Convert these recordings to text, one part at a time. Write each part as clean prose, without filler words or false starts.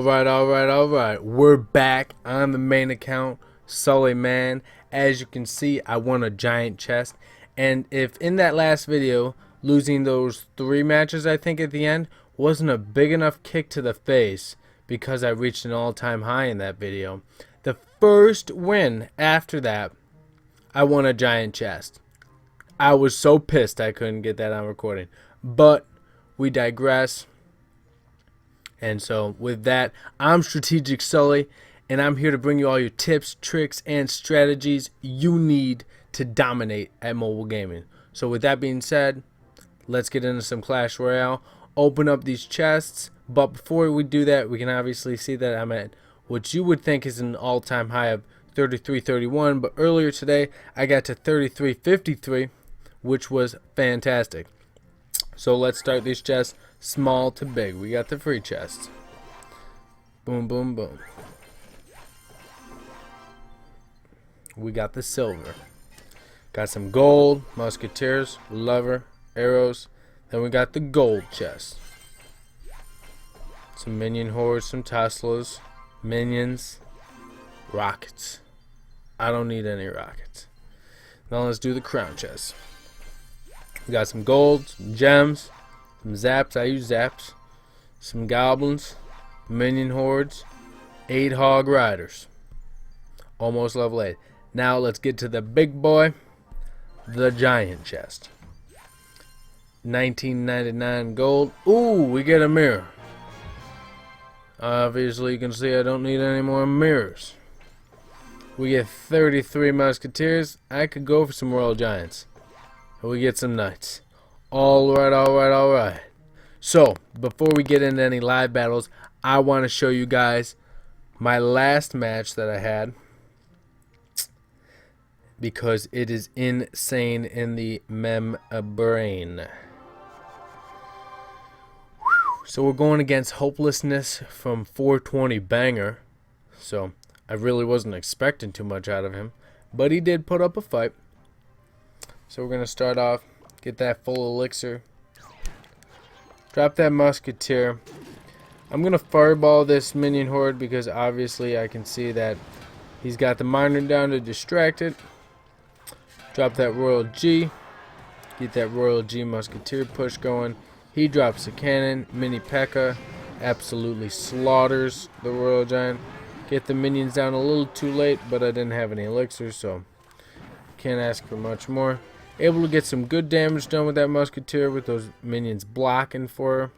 Alright. We're back on the main account, Sully Man. As you can see, I won a giant chest. And if in that last video, losing those 3 matches, I think at the end, wasn't a big enough kick to the face because I reached an all-time high in that video, the first win after that, I won a giant chest. I was so pissed I couldn't get that on recording. But we digress. And so with that, I'm Strategic Sully, and I'm here to bring you all your tips, tricks, and strategies you need to dominate at mobile gaming. So with that being said, let's get into some Clash Royale, open up these chests. But before we do that, we can obviously see that I'm at what you would think is an all-time high of 33.31, but earlier today I got to 33.53, which was fantastic. So let's start these chests small to big. We got the free chests. Boom, boom, boom. We got the silver. Got some gold, musketeers, lever, arrows. Then we got the gold chest. Some minion hordes, some Teslas, minions, rockets. I don't need any rockets. Now let's do the crown chest. We got some gold, some gems, some zaps. I use zaps. Some goblins, minion hordes, 8 hog riders. Almost level 8. Now let's get to the big boy, the giant chest. 19.99 gold. Ooh, we get a mirror. Obviously, you can see I don't need any more mirrors. We get 33 musketeers. I could go for some royal giants. And we get some knights. Alright. So, before we get into any live battles, I want to show you guys my last match that I had, because it is insane in the membrane. So we're going against Hopelessness from 420 Banger. So I really wasn't expecting too much out of him, but he did put up a fight. So we're going to start off, get that full elixir, drop that musketeer. I'm going to fireball this minion horde because obviously I can see that he's got the miner down to distract it. Drop that royal G, get that royal G musketeer push going. He drops the cannon, mini P.E.K.K.A. absolutely slaughters the royal giant. Get the minions down a little too late, but I didn't have any elixirs, so can't ask for much more. Able to get some good damage done with that musketeer with those minions blocking for her.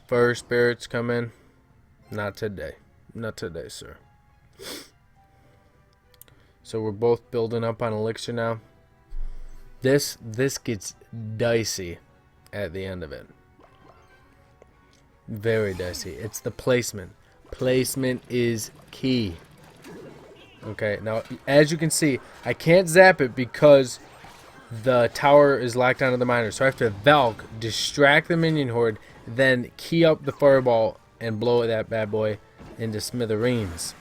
Fire spirits come in. Not today. Not today, sir. So we're both building up on elixir now. This gets dicey at the end of it. Very dicey. It's the placement. Placement is key. Okay, now as you can see, I can't zap it because the tower is locked onto the miner. So I have to Valk, distract the minion horde, then key up the fireball and blow that bad boy into smithereens.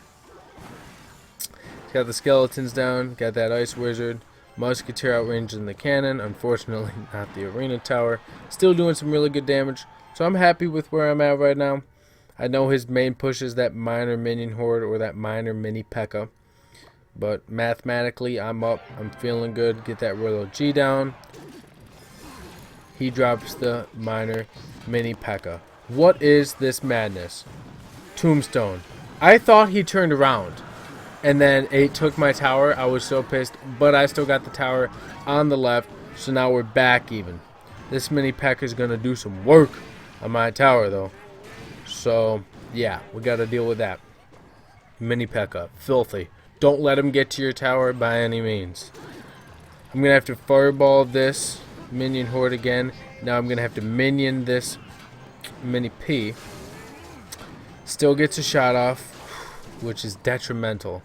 Got the skeletons down, got that ice wizard, musketeer outranging the cannon, unfortunately not the arena tower. Still doing some really good damage, so I'm happy with where I'm at right now. I know his main push is that minor minion horde or that minor mini P.E.K.K.A. But mathematically, I'm up. I'm feeling good. Get that royal G down. He drops the minor mini P.E.K.K.A. What is this madness? Tombstone. I thought he turned around, and then it took my tower. I was so pissed, but I still got the tower on the left, so now we're back even. This mini P.E.K.K.A. is going to do some work on my tower, though. So, yeah, we got to deal with that. Mini P.E.K.K.A. Filthy. Don't let him get to your tower by any means. I'm going to have to fireball this minion horde again. Now I'm going to have to minion this mini P. Still gets a shot off, which is detrimental.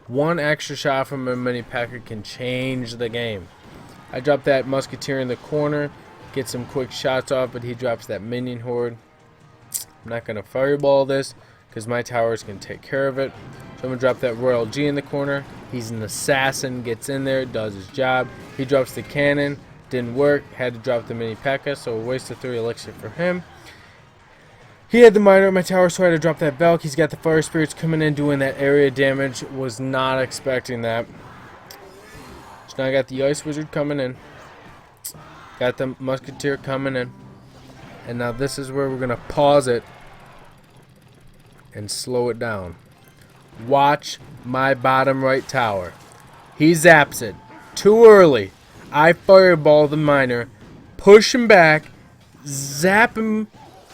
One extra shot from a mini P.E.K.K.A. can change the game. I drop that musketeer in the corner, get some quick shots off, but he drops that minion horde. I'm not going to fireball this because my towers can take care of it. So I'm going to drop that royal G in the corner. He's an assassin, gets in there, does his job. He drops the cannon, didn't work, had to drop the mini P.E.K.K.A., so a waste of 3 elixir for him. He had the miner at my tower, so I had to drop that Valk. He's got the fire spirits coming in, doing that area damage. Was not expecting that. So now I got the ice wizard coming in. Got the musketeer coming in. And now this is where we're going to pause it and slow it down. Watch my bottom right tower. He zaps it. Too early. I fireball the miner. Push him back. Zap him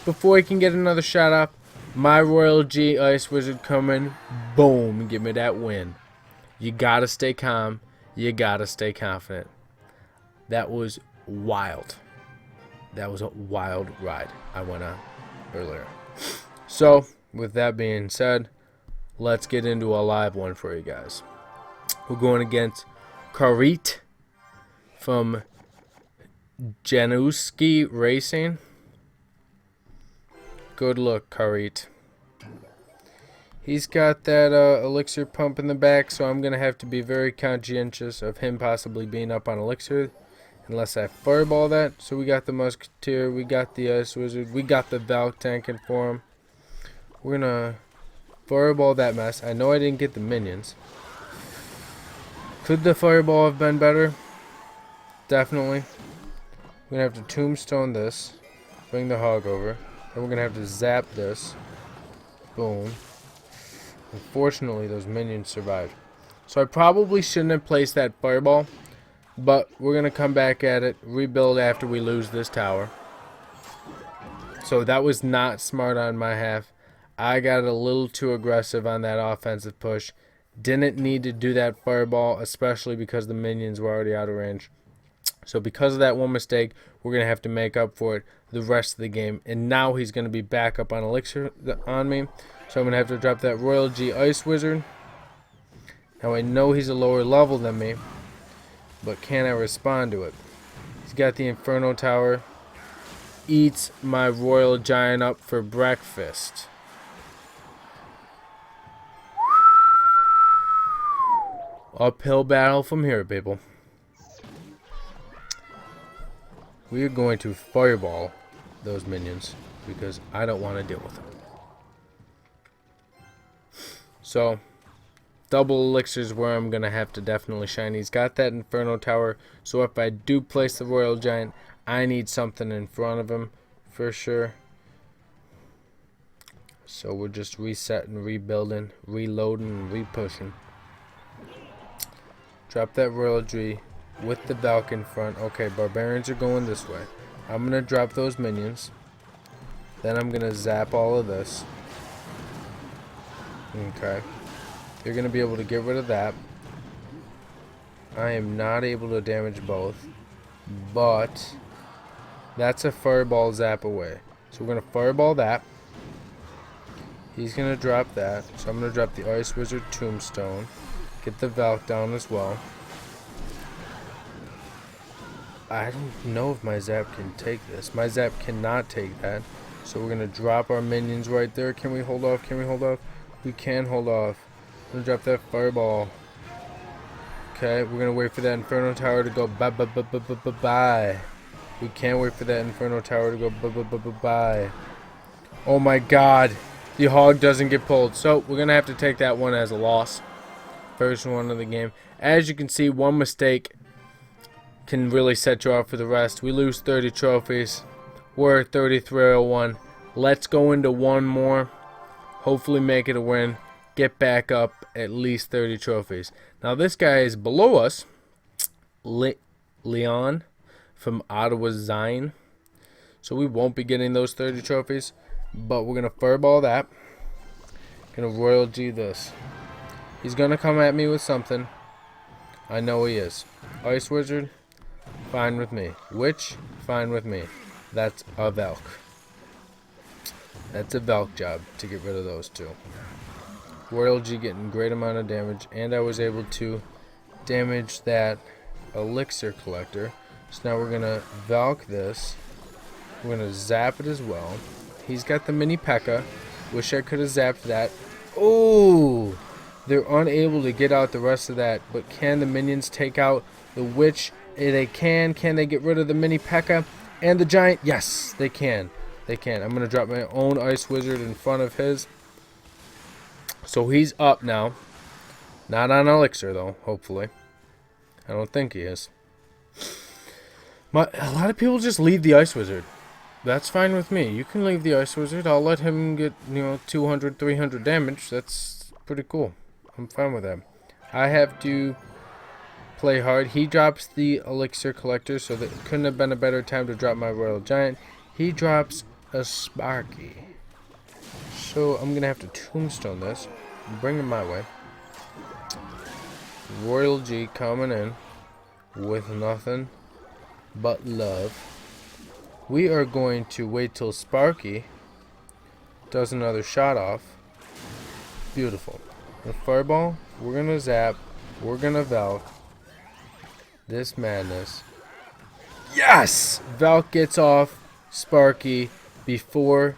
before he can get another shot off. My Royal G Ice Wizard coming. Boom. Give me that win. You gotta stay calm. You gotta stay confident. That was wild. That was a wild ride I went on earlier. So, with that being said, let's get into a live one for you guys. We're going against Karit from Januski Racing. Good luck, Karit. He's got that elixir pump in the back, so I'm going to have to be very conscientious of him possibly being up on elixir unless I fireball that. So we got the musketeer, we got the ice wizard, we got the Valk tanking for him. We're going to fireball that mess. I know I didn't get the minions. Could the fireball have been better? Definitely. We're going to have to tombstone this. Bring the hog over. Then we're going to have to zap this. Boom. Unfortunately, those minions survived. So I probably shouldn't have placed that fireball. But we're going to come back at it. Rebuild after we lose this tower. So that was not smart on my half. I got a little too aggressive on that offensive push. Didn't need to do that fireball, especially because the minions were already out of range. So because of that one mistake, we're going to have to make up for it the rest of the game. And now he's going to be back up on elixir on me. So I'm going to have to drop that Royal G Ice Wizard. Now I know he's a lower level than me, but can I respond to it? He's got the Inferno Tower. Eats my Royal Giant up for breakfast. Uphill battle from here, people. We are going to fireball those minions because I don't want to deal with them. So, double elixirs where I'm going to have to definitely shine. He's got that Inferno Tower, so if I do place the Royal Giant, I need something in front of him for sure. So we're just resetting, rebuilding, reloading, and repushing. Drop that Royal G with the Valk in front. Okay, Barbarians are going this way. I'm going to drop those minions. Then I'm going to zap all of this. Okay. You're going to be able to get rid of that. I am not able to damage both. But that's a fireball zap away. So we're going to fireball that. He's going to drop that. So I'm going to drop the Ice Wizard Tombstone. Get the Valk down as well. I don't know if my Zap can take this. My Zap cannot take that. So we're going to drop our minions right there. Can we hold off? Can we hold off? We can hold off. I'm going to drop that Fireball. Okay, we're going to wait for that Inferno Tower to go bye. We can't wait for that Inferno Tower to go bye. Oh my god. The hog doesn't get pulled. So we're going to have to take that one as a loss. First one of the game. As you can see, one mistake can really set you off for the rest. We lose 30 trophies. We're at 3301. Let's go into one more. Hopefully make it a win. Get back up at least 30 trophies. Now this guy is below us. Leon from Ottawa Zine. So we won't be getting those 30 trophies. But we're going to fireball that. Going to Royal G this. He's going to come at me with something. I know he is. Ice Wizard, fine with me. Witch, fine with me. That's a Valk. That's a Valk job to get rid of those two. Royal G getting great amount of damage. And I was able to damage that elixir collector. So now we're going to Valk this. We're going to zap it as well. He's got the mini P.E.K.K.A. Wish I could have zapped that. Oh! They're unable to get out the rest of that. But can the minions take out the witch? They can. Can they get rid of the mini P.E.K.K.A. and the giant? Yes, they can. They can't. I'm going to drop my own Ice Wizard in front of his. So he's up now. Not on Elixir, though, hopefully. I don't think he is. A lot of people just leave the Ice Wizard. That's fine with me. You can leave the Ice Wizard. I'll let him get, 200, 300 damage. That's pretty cool. I'm fine with that. I have to play hard. He drops the Elixir Collector, so that couldn't have been a better time to drop my Royal Giant. He drops a Sparky. So I'm going to have to Tombstone this. Bring him my way. Royal G coming in with nothing but love. We are going to wait till Sparky does another shot off. Beautiful. The Fireball, we're going to zap. We're going to Valk. This madness. Yes! Valk gets off Sparky before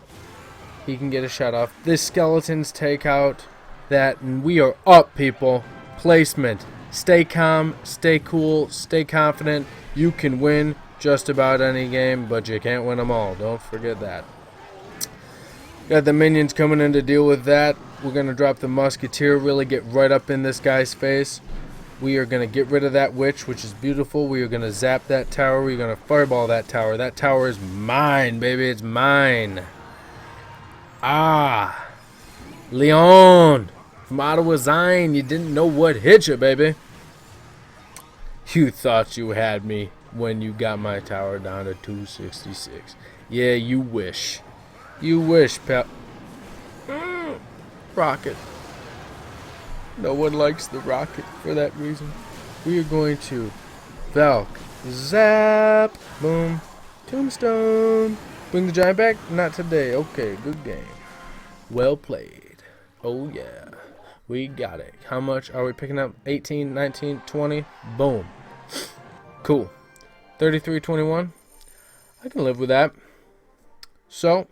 he can get a shot off. This Skeletons take out that, and we are up, people. Placement. Stay calm, stay cool, stay confident. You can win just about any game, but you can't win them all. Don't forget that. Got the minions coming in to deal with that. We're going to drop the Musketeer, really get right up in this guy's face. We are going to get rid of that witch, which is beautiful. We are going to zap that tower. We're going to fireball that tower. That tower is mine, baby. It's mine. Ah. Leon. From Ottawa Zion. You didn't know what hit you, baby. You thought you had me when you got my tower down to 266. Yeah, you wish. You wish, pal. Rocket. No one likes the rocket for that reason. We are going to Valk. Zap. Boom. Tombstone. Bring the giant back? Not today. Okay, good game. Well played. Oh, yeah. We got it. How much are we picking up? 18, 19, 20. Boom. Cool. 33-21. I can live with that. So,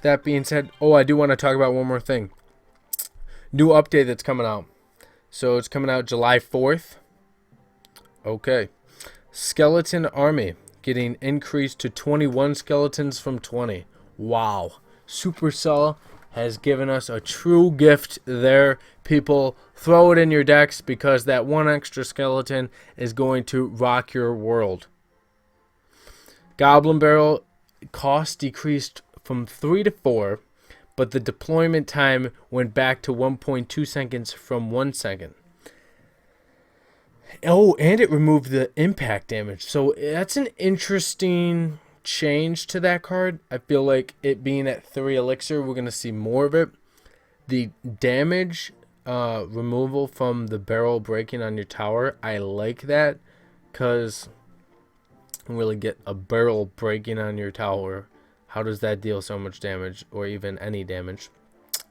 that being said, I do want to talk about one more thing. New update that's coming out. So it's coming out July 4th. Okay. Skeleton Army getting increased to 21 skeletons from 20. Wow. Supercell has given us a true gift there. People, throw it in your decks because that one extra skeleton is going to rock your world. Goblin Barrel cost decreased from 3 to 4, but the deployment time went back to 1.2 seconds from 1 second. Oh, and it removed the impact damage. So that's an interesting change to that card. I feel like it being at 3 elixir, we're going to see more of it. The damage removal from the barrel breaking on your tower, I like that because really get a barrel breaking on your tower. How does that deal so much damage or even any damage?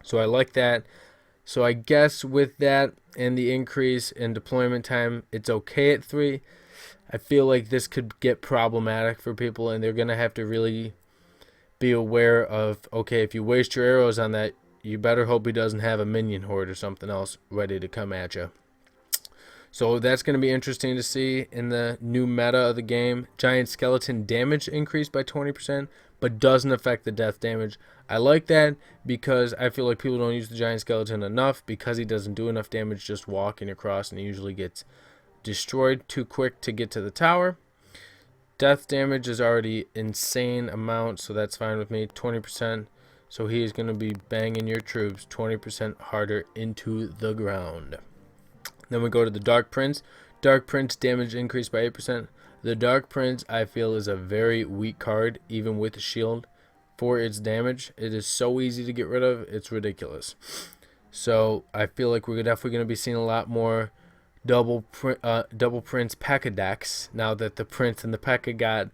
So I like that. So I guess with that and the increase in deployment time, it's okay at 3. I feel like this could get problematic for people, and they're going to have to really be aware of, okay, if you waste your arrows on that, you better hope he doesn't have a minion horde or something else ready to come at you. So that's going to be interesting to see in the new meta of the game. Giant skeleton damage increased by 20%, but doesn't affect the death damage. I like that because I feel like people don't use the giant skeleton enough because he doesn't do enough damage just walking across, and he usually gets destroyed too quick to get to the tower. Death damage is already insane amount, so that's fine with me. 20%. So he is going to be banging your troops 20% harder into the ground. Then we go to the Dark Prince. Dark Prince damage increased by 8%. The Dark Prince, I feel, is a very weak card, even with the shield, for its damage. It is so easy to get rid of, it's ridiculous. So I feel like we're definitely going to be seeing a lot more double Prince P.E.K.K.A decks now that the Prince and the P.E.K.K.A got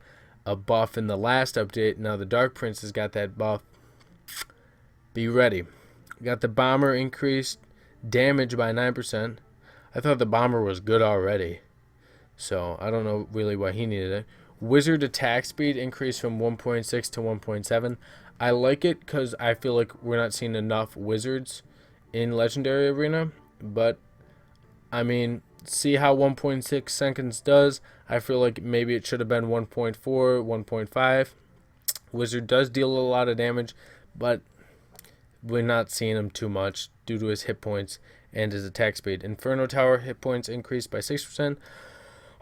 a buff in the last update. Now the Dark Prince has got that buff. Be ready. We got the Bomber increased damage by 9%. I thought the Bomber was good already, so I don't know really why he needed it. Wizard attack speed increased from 1.6 to 1.7. I like it because I feel like we're not seeing enough wizards in Legendary Arena, but I mean, see how 1.6 seconds does. I feel like maybe it should have been 1.4, 1.5. Wizard does deal a lot of damage, but we're not seeing him too much due to his hit points and his attack speed. Inferno Tower hit points increased by 6%.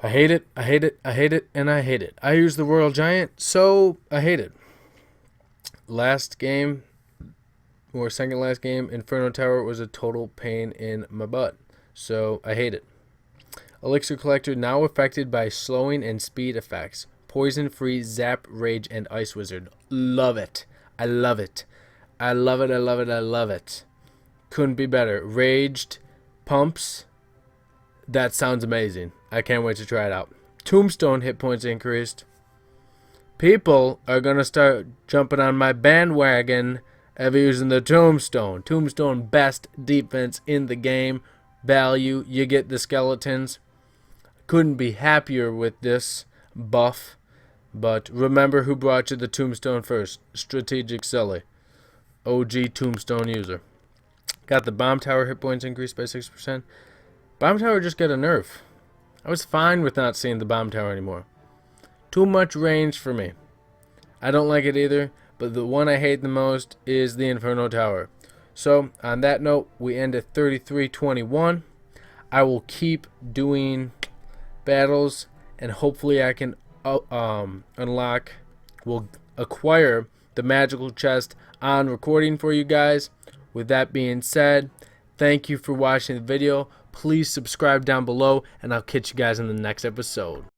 I hate it, I hate it, I hate it, and I hate it. I use the Royal Giant, so I hate it. Last game, or second last game, Inferno Tower was a total pain in my butt, so I hate it. Elixir Collector now affected by slowing and speed effects. Poison free, Zap, Rage, and Ice Wizard. Love it. I love it. I love it, I love it, I love it. Couldn't be better. Raged pumps. That sounds amazing. I can't wait to try it out. Tombstone hit points increased. People are going to start jumping on my bandwagon of using the Tombstone. Tombstone, best defense in the game. Value, you get the skeletons. Couldn't be happier with this buff. But remember who brought you the Tombstone first. Strategic Silly. OG Tombstone user. Got the Bomb Tower hit points increased by 6%. Bomb Tower just got a nerf. I was fine with not seeing the Bomb Tower anymore. Too much range for me. I don't like it either, but the one I hate the most is the Inferno Tower. So, on that note, we end at 33-21. I will keep doing battles, and hopefully I can acquire the magical chest on recording for you guys. With that being said, thank you for watching the video. Please subscribe down below, and I'll catch you guys in the next episode.